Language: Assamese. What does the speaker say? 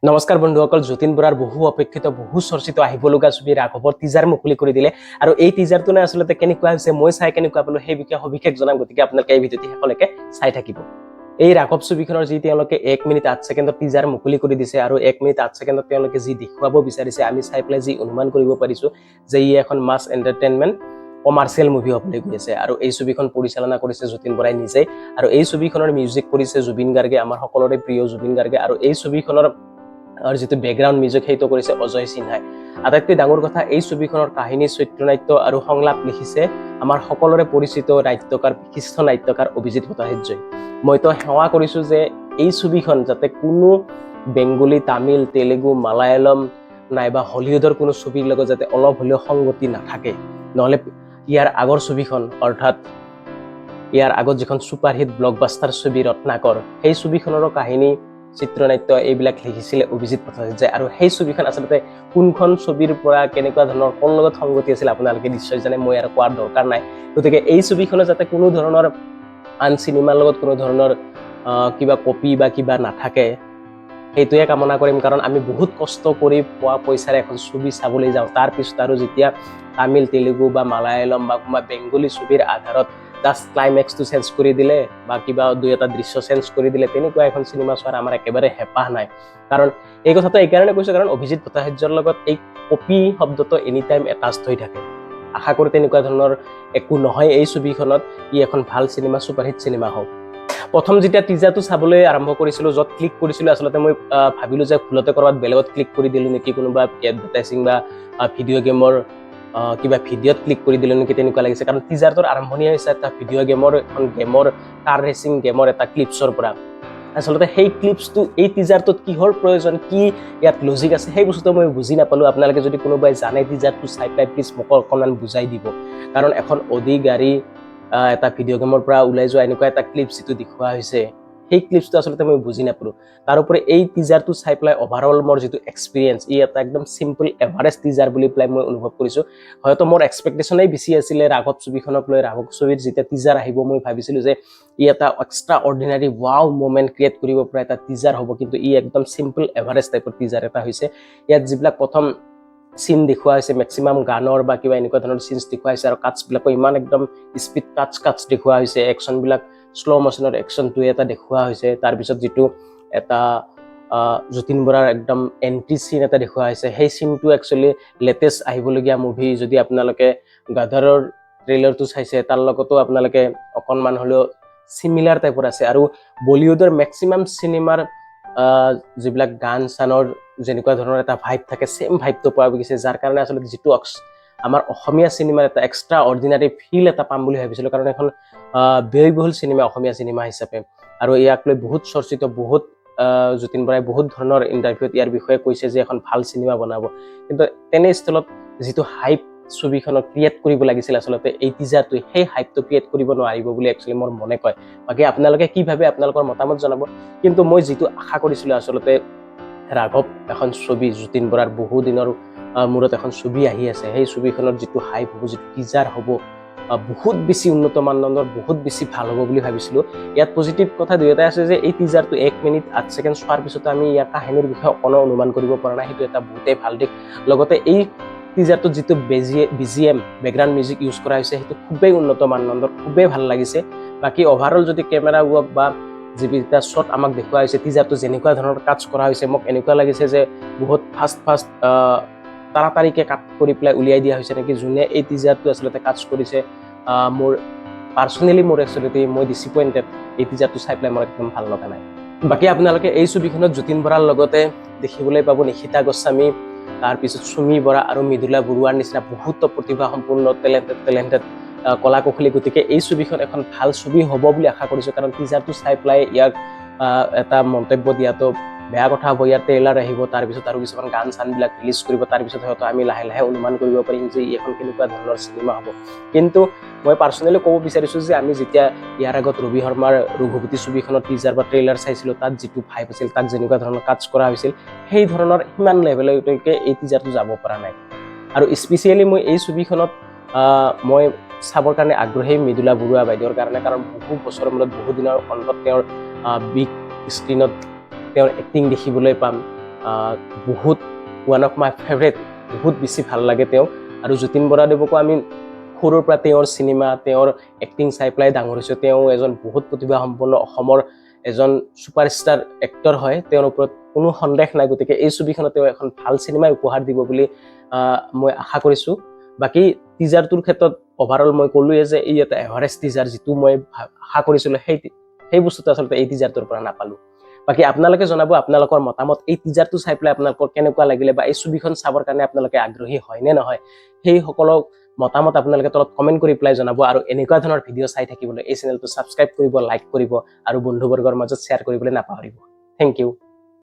নমস্কাৰ বন্ধুসকল, যতীন বৰাৰ বহু অপেক্ষিত বহু চৰ্চিত আহিবলগা ছবি ৰাঘৱৰ টিজাৰ মুকলি কৰি দিলে আৰু এই টিজাৰটো নাই আচলতে কেনেকুৱা হৈছে মই চাই কেনেকুৱা পালো সেই বিষয়ে সবিশেষ জনাম। গতিকে আপোনালোকে এই ভিডিঅ'টি শেষলৈকে চাই থাকিব। এই ৰাঘৱ ছবিখনৰ যি তেওঁলোকে 1 মিনিট 8 ছেকেণ্ডৰ টিজাৰ মুকলি কৰি দিছে আৰু 1 মিনিট 8 ছেকেণ্ডত তেওঁলোকে যি দেখুৱাব বিচাৰিছে আমি চাই পেলাই যি অনুমান কৰিব পাৰিছো যে ই এখন মাছ এণ্টাৰটেইনমেণ্ট কমাৰ্চিয়েল মুভি হ'বলৈ গৈ আছে আৰু এই ছবিখন পৰিচালনা কৰিছে যতীন বৰাই নিজেই আৰু এই ছবিখনৰ মিউজিক কৰিছে জুবিন গাৰ্গে, আমাৰ সকলোৰে প্ৰিয় জুবিন গাৰ্গে আৰু এই ছবিখনৰ আৰু যিটো বেকগ্ৰাউণ্ড মিউজিক সেইটো কৰিছে অজয় সিনহাই। আটাইতকৈ ডাঙৰ কথা এই ছবিখনৰ কাহিনী, চিত্ৰনাট্য আৰু সংলাপ লিখিছে আমাৰ সকলোৰে পৰিচিত নাট্যকাৰ, বিশিষ্ট নাট্যকাৰ অভিজিত ভট্টাচাৰ্যই। মইতো সেৱা কৰিছো যে এই ছবিখন যাতে কোনো বেংগলী, তামিল, তেলেগু, মালায়ালম নাইবা হলিউডৰ কোনো ছবিৰ লগত যাতে অলপ হ'লেও সংগতি নাথাকে, নহ'লে ইয়াৰ আগৰ ছবিখন অৰ্থাৎ ইয়াৰ আগত যিখন ছুপাৰহিট ব্লকবাষ্টাৰ ছবি ৰত্নাকৰ, সেই ছবিখনৰো কাহিনী, চিত্ৰনাট্য এইবিলাক লিখিছিলে অভিজিত ভট্টাচাৰ্যই আৰু সেই ছবিখন আচলতে কোনখন ছবিৰ পৰা কেনেকুৱা ধৰণৰ কৰ লগত সংগতি আছিল আপোনালোকে নিশ্চয় জানে, মই আৰু কোৱাৰ দৰকাৰ নাই। গতিকে এই ছবিখনত যাতে কোনো ধৰণৰ আন চিনেমাৰ লগত কোনো ধৰণৰ কিবা কপি বা কিবা নাথাকে সেইটোৱে কামনা কৰিম, কাৰণ আমি বহুত কষ্ট কৰি পোৱা পইচাৰে এখন ছবি চাবলৈ যাওঁ, তাৰপিছত আৰু যেতিয়া তামিল, তেলেগু বা মালায়ালম বা বেংগলী ছবিৰ আধাৰত জাষ্ট ক্লাইমেক্সটো চেঞ্জ কৰি দিলে বা কিবা দুই এটা দৃশ্য চেঞ্জ কৰি দিলে, তেনেকুৱা এখন চিনেমা চোৱাৰ আমাৰ একেবাৰে হেঁপাহ নাই। কাৰণ এই কথাটো এইকাৰণে কৈছোঁ কাৰণ অভিজিত ভট্টাচাৰ্যৰ লগত এই কপি শব্দটো এনি টাইম এটাচ্ড হৈ থাকে। আশা কৰোঁ তেনেকুৱা ধৰণৰ একো নহয় এই ছবিখনত, ই এখন ভাল চিনেমা, ছুপাৰহিট চিনেমা হওক। প্ৰথম যেতিয়া টিজাৰটো চাবলৈ আৰম্ভ কৰিছিলোঁ, য'ত ক্লিক কৰিছিলোঁ আচলতে মই ভাবিলোঁ যে ভুলতে ক'ৰবাত বেলেগত ক্লিক কৰি দিলোঁ নেকি, কোনোবা এডভাৰটাইজিং বা ভিডিঅ' গেমৰ কিবা ভিডিঅ'ত ক্লিক কৰি দিলোঁ নেকি তেনেকুৱা লাগিছে। কাৰণ টিজাৰটোৰ আৰম্ভণি হৈছে এটা ভিডিঅ' গেমৰ, এখন গেমৰ কাৰ ৰেচিং গেমৰ এটা ক্লিপছৰ পৰা। আচলতে সেই ক্লিপছটো এই টিজাৰটোত কিহৰ প্ৰয়োজন, কি ইয়াত লজিক আছে, সেই বস্তুটো মই বুজি নাপালোঁ। আপোনালোকে যদি কোনোবাই জানে টিজাৰটো চাই পেলাই প্লিজ মোক অকণমান বুজাই দিব। কাৰণ এখন অডি গাড়ী এটা ভিডিঅ' গেমৰ পৰা ওলাই যোৱা এনেকুৱা এটা ক্লিপছ যিটো দেখুওৱা হৈছে, সেই ক্লিপছটো আচলতে মই বুজি নাপালোঁ। তাৰোপৰি এই টিজাৰটো চাই পেলাই অভাৰঅল মোৰ যিটো এক্সপিৰিয়েঞ্চ, ই এটা একদম চিম্পল এভাৰেজ টিজাৰ বুলি পেলাই মই অনুভৱ কৰিছোঁ। হয়তো মোৰ এক্সপেক্টেশ্যনেই বেছি আছিলে ৰাঘৱ ছবিখনক লৈ। ৰাঘৱ ছবিৰ যেতিয়া টিজাৰ আহিব মই ভাবিছিলোঁ যে ই এটা extra ordinary wow moment create কৰিব পৰা এটা টিজাৰ হ'ব, কিন্তু ই একদম চিম্পল এভাৰেজ টাইপৰ টিজাৰ এটা হৈছে। ইয়াত যিবিলাক প্ৰথম চিন দেখুওৱা হৈছে মেক্সিমাম গানৰ বা কিবা এনেকুৱা ধৰণৰ চিনছ দেখুওৱা হৈছে আৰু কাটছবিলাকো ইমান একদম স্পীড কাটছ দেখুওৱা হৈছে, একশ্যনবিলাক শ্ল' মোশ্যনৰ একশ্যন এটা দেখুওৱা হৈছে। তাৰপিছত যিটো এটা যতীন বৰাৰ একদম এণ্ট্ৰি চিন এটা দেখুওৱা হৈছে, সেই চিনটো একচুৱেলি লেটেষ্ট আহিবলগীয়া মুভি যদি আপোনালোকে গাদাৰৰ ট্ৰেইলাৰটো চাইছে তাৰ লগতো আপোনালোকে অকণমান হ'লেও চিমিলাৰ টাইপৰ আছে। আৰু বলিউডৰ মেক্সিমাম চিনেমাৰ যিবিলাক গান চানৰ যেনেকুৱা ধৰণৰ এটা ভাইব থাকে, ছেম ভাইবটো পোৱা গৈছে, যাৰ কাৰণে আচলতে যিটো আমাৰ অসমীয়া চিনেমাৰ এটা এক্সট্ৰা অৰ্ডিনাৰী ফিল এটা পাম বুলি ভাবিছিলোঁ। কাৰণ এখন ব্যয়বহুল চিনেমা অসমীয়া চিনেমা হিচাপে, আৰু ইয়াক লৈ বহুত চৰ্চিত, বহুত যতীন বৰাই বহুত ধৰণৰ ইণ্টাৰভিউত ইয়াৰ বিষয়ে কৈছে যে এখন ভাল চিনেমা বনাব, কিন্তু তেনেস্থলত যিটো হাইপ ছবিখনত ক্ৰিয়েট কৰিব লাগিছিল আচলতে এই টিজাৰটোৱে, সেই হাইপটো ক্ৰিয়েট কৰিব নোৱাৰিব বুলি একচুৱেলি মোৰ মনে কয়। বাকী আপোনালোকে কি ভাবে, আপোনালোকৰ মতামত জনাব। কিন্তু মই যিটো আশা কৰিছিলোঁ আচলতে ৰাঘৱ এখন ছবি, যতীন বৰাৰ বহু দিনৰ মূৰত এখন ছবি আহি আছে, সেই ছবিখনৰ যিটো হাইপ হ'ব, যিটো টিজাৰ হ'ব, বহুত বেছি উন্নত মানদণ্ডৰ, বহুত বেছি ভাল হ'ব বুলি ভাবিছিলোঁ। ইয়াত পজিটিভ কথা দুই এটাই আছে যে এই টিজাৰটো 1 মিনিট 8 ছেকেণ্ড চোৱাৰ পিছতো আমি ইয়াৰ কাহিনীৰ বিষয়ে অকণো অনুমান কৰিব পৰা নাই, সেইটো এটা বহুতেই ভাল দিশ। লগতে এই টিজাৰটোত যিটো BGM বেকগ্ৰাউণ্ড মিউজিক ইউজ কৰা হৈছে সেইটো খুবেই উন্নত মানদণ্ডৰ, খুবেই ভাল লাগিছে। বাকী অভাৰঅল যদি কেমেৰা ৱৰ্ক বা যিকেইটা শ্বট আমাক দেখুওৱা হৈছে, টিজাৰটো যেনেকুৱা ধৰণৰ কাটছ কৰা হৈছে, মোক এনেকুৱা লাগিছে যে বহুত ফাষ্ট তাড়াতাড়িকৈ কাট কৰি পেলাই উলিয়াই দিয়া হৈছে নেকি। যোনে এই টিজাৰটো আচলতে কাটছ কৰিছে, মোৰ পাৰ্চনেলি মোৰ একচুৱেলি মই ডিসএপইণ্টেড, এই টিজাৰটো চাই পেলাই মোৰ একদম ভাল লগা নাই। বাকী আপোনালোকে এই ছবিখনত যতীন বৰাৰ লগতে দেখিবলৈ পাব নিশিতা গোস্বামী, তাৰপিছত সুমি বৰা আৰু মৃদুলা বৰুৱাৰ নিচিনা বহুত প্ৰতিভা সম্পূৰ্ণ টেলেণ্টেড কলা কৌশলী। গতিকে এই ছবিখন এখন ভাল ছবি হ'ব বুলি আশা কৰিছোঁ, কাৰণ টিজাৰটো চাই পেলাই ইয়াক এটা মন্তব্য দিয়াটো বেয়া কথা হ'ব। ইয়াৰ ট্ৰেইলাৰ আহিব, তাৰপিছত আৰু কিছুমান গান চানবিলাক ৰিলিজ কৰিব, তাৰপিছত হয়তো আমি লাহে লাহে অনুমান কৰিব পাৰিম যে এখন কেনেকুৱা ধৰণৰ চিনেমা হ'ব। কিন্তু মই পাৰ্চনেলি ক'ব বিচাৰিছোঁ যে আমি যেতিয়া ইয়াৰ আগত ৰবি শৰ্মাৰ ৰঘুপতি ছবিখনৰ টিজাৰ বা ট্ৰেইলাৰ চাইছিলোঁ, তাত যিটো ভাইব আছিল, তাত যেনেকুৱা ধৰণৰ কাটছ কৰা হৈছিল, সেই ধৰণৰ সিমান লেভেললৈকে এই টিজাৰটো যাব পৰা নাই। আৰু স্পেচিয়েলি মই এই ছবিখনত মই চাবৰ কাৰণে আগ্ৰহী মৃদুলা বৰুৱা বাইদেউৰ কাৰণে, কাৰণ বহু বছৰৰ মূৰত বহু দিনৰ অন্তত তেওঁৰ বিগ স্ক্ৰীণত তেওঁৰ এক্টিং দেখিবলৈ পাম। বহুত ওৱান অফ মাই ফেভৰেট, বহুত বেছি ভাল লাগে তেওঁ। আৰু যতীন বৰাদেৱকো আমি সৰুৰ পৰা তেওঁৰ চিনেমা, তেওঁৰ এক্টিং চাই পেলাই ডাঙৰ হৈছোঁ। তেওঁ এজন বহুত প্ৰতিভাসম্পন্ন অসমৰ এজন ছুপাৰষ্টাৰ এক্টৰ হয়, তেওঁৰ ওপৰত কোনো সন্দেহ নাই। গতিকে এই ছবিখনত তেওঁ এখন ভাল চিনেমাই উপহাৰ দিব বুলি মই আশা কৰিছোঁ। বাকী টিজাৰটোৰ ক্ষেত্ৰত অভাৰঅল মই ক'লোৱে যে এই এটা এভাৰেজ টিজাৰ, যিটো মই আশা কৰিছিলোঁ সেই বস্তুটো আচলতে এই টিজাৰটোৰ পৰা নাপালোঁ। বাকী আপোনালোকে জনাব আপোনালোকৰ মতামত, এই টিজাৰটো চাই পেলাই আপোনালোকৰ কেনেকুৱা লাগিলে, বা এই ছবিখন চাবৰ কাৰণে আপোনালোকে আগ্ৰহী হয় নে নহয়, সেই সকলো মতামত আপোনালোকে তলত কমেণ্ট কৰি পেলাই জনাব। আৰু এনেকুৱা ধৰণৰ ভিডিঅ' চাই থাকিবলৈ এই চেনেলটো ছাবস্ক্ৰাইব কৰিব, লাইক কৰিব আৰু বন্ধুবৰ্গৰ মাজত শ্বেয়াৰ কৰিবলৈ নাপাহৰিব। Thank U.